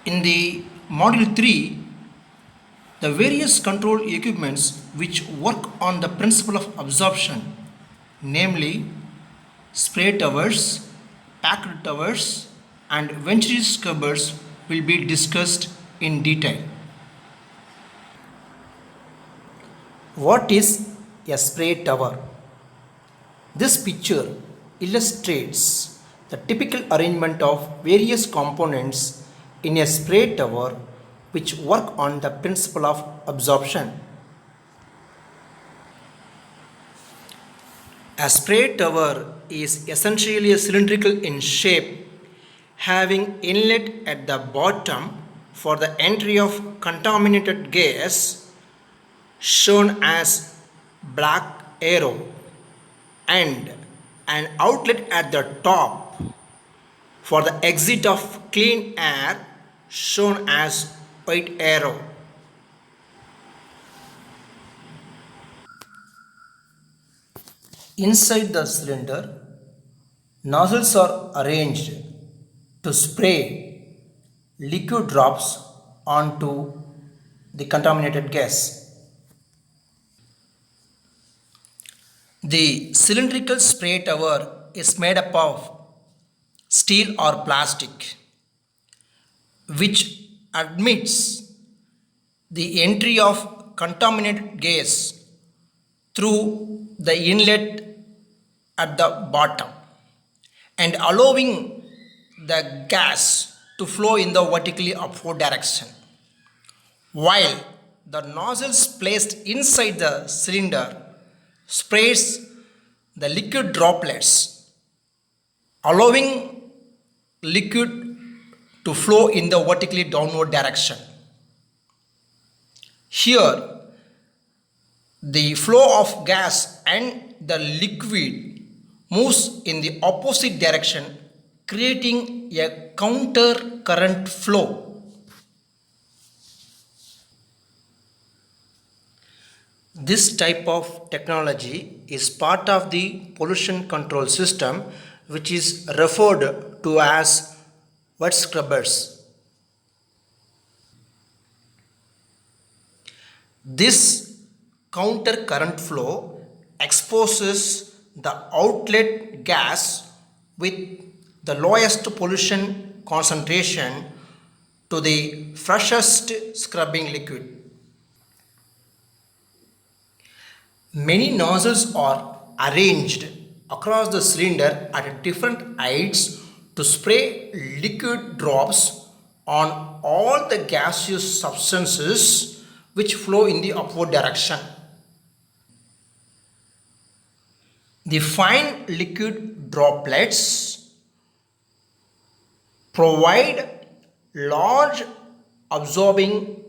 In the Module 3, the various control equipments which work on the principle of absorption, namely spray towers, packed towers, and venturi scrubbers, will be discussed in detail. What is a spray tower? This picture illustrates the typical arrangement of various components in a spray tower which work on the principle of absorption. A spray tower is essentially a cylindrical in shape having inlet at the bottom for the entry of contaminated gas shown as black arrow and an outlet at the top for the exit of clean air shown as white arrow. Inside the cylinder, nozzles are arranged to spray liquid drops onto the contaminated gas. The cylindrical spray tower is made up of steel or plastic, which admits the entry of contaminated gas through the inlet at the bottom and allowing the gas to flow in the vertically upward direction, while the nozzles placed inside the cylinder sprays the liquid droplets, allowing liquid to flow in the vertically downward direction. Here, the flow of gas and the liquid moves in the opposite direction, creating a counter current flow. This type of technology is part of the pollution control system, which is referred to as wet scrubbers. This counter current flow exposes the outlet gas with the lowest pollution concentration to the freshest scrubbing liquid. Many nozzles are arranged across the cylinder at different heights to spray liquid drops on all the gaseous substances which flow in the upward direction. The fine liquid droplets provide large absorbing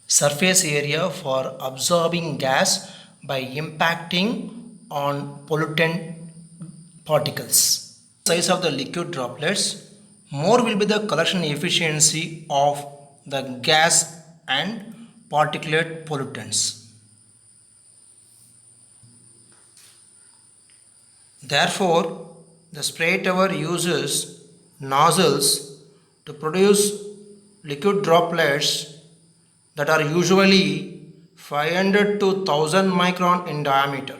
surface area for absorbing gas by impacting on pollutant particles. Size of the liquid droplets, more will be the collection efficiency of the gas and particulate pollutants. Therefore, the spray tower uses nozzles to produce liquid droplets that are usually 500 to 1000 micron in diameter.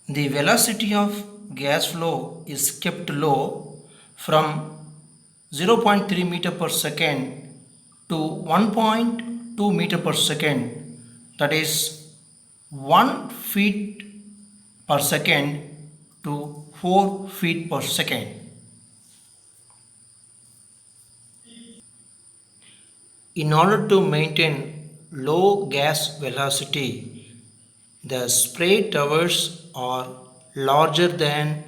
The velocity of gas flow is kept low from 0.3 meter per second to 1.2 meter per second, that is 1 feet per second to 4 feet per second. In order to maintain low gas velocity, the spray towers are larger than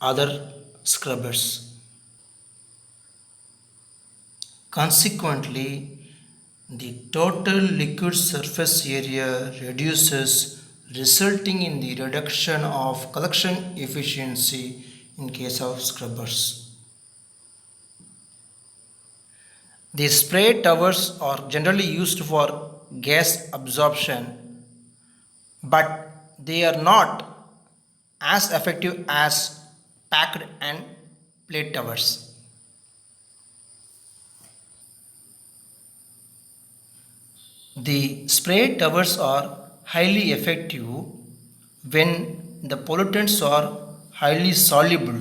other scrubbers. Consequently, the total liquid surface area reduces, resulting in the reduction of collection efficiency in case of scrubbers. The spray towers are generally used for gas absorption but they are not as effective as packed and plate towers. The spray towers are highly effective when the pollutants are highly soluble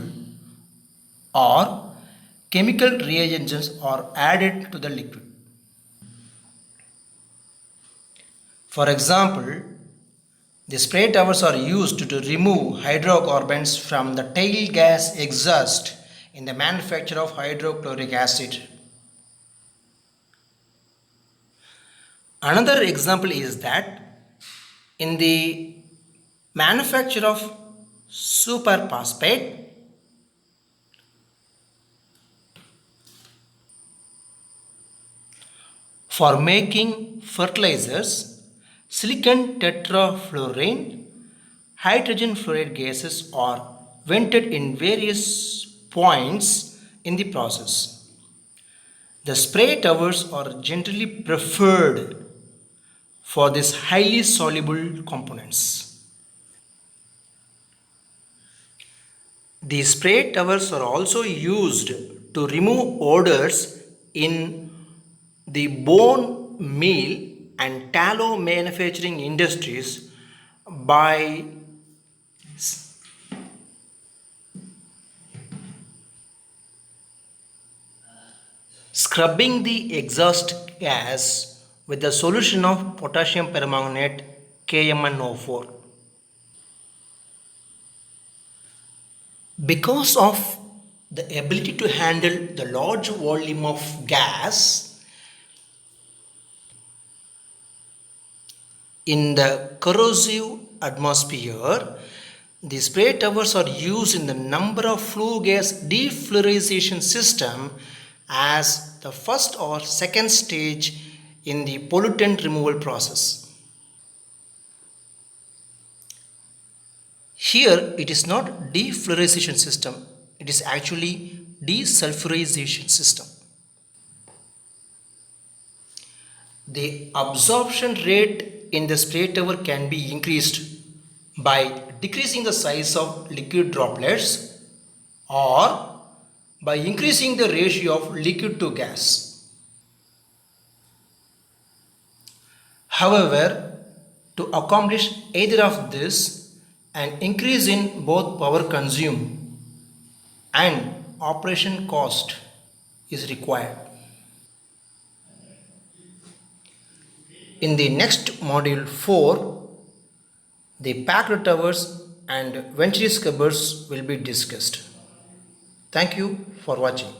or chemical reagents are added to the liquid. For example, the spray towers are used to remove hydrocarbons from the tail gas exhaust in the manufacture of hydrochloric acid. Another example is that in the manufacture of superphosphate, for making fertilizers, silicon tetrafluorine, hydrogen fluoride gases are vented in various points in the process. The spray towers are generally preferred for these highly soluble components. The spray towers are also used to remove odors in the bone meal and tallow manufacturing industries by scrubbing the exhaust gas with a solution of potassium permanganate KMnO4. Because of the ability to handle the large volume of gas in the corrosive atmosphere, the spray towers are used in the number of flue gas defluorization system as the first or second stage in the pollutant removal process. Here it is not defluorization system, it is actually desulfurization system. The absorption rate in the spray tower can be increased by decreasing the size of liquid droplets or by increasing the ratio of liquid to gas. However, to accomplish either of this, an increase in both power consumed and operation cost is required. In the next module 4, the packed towers and venturi scrubbers will be discussed. Thank you for watching.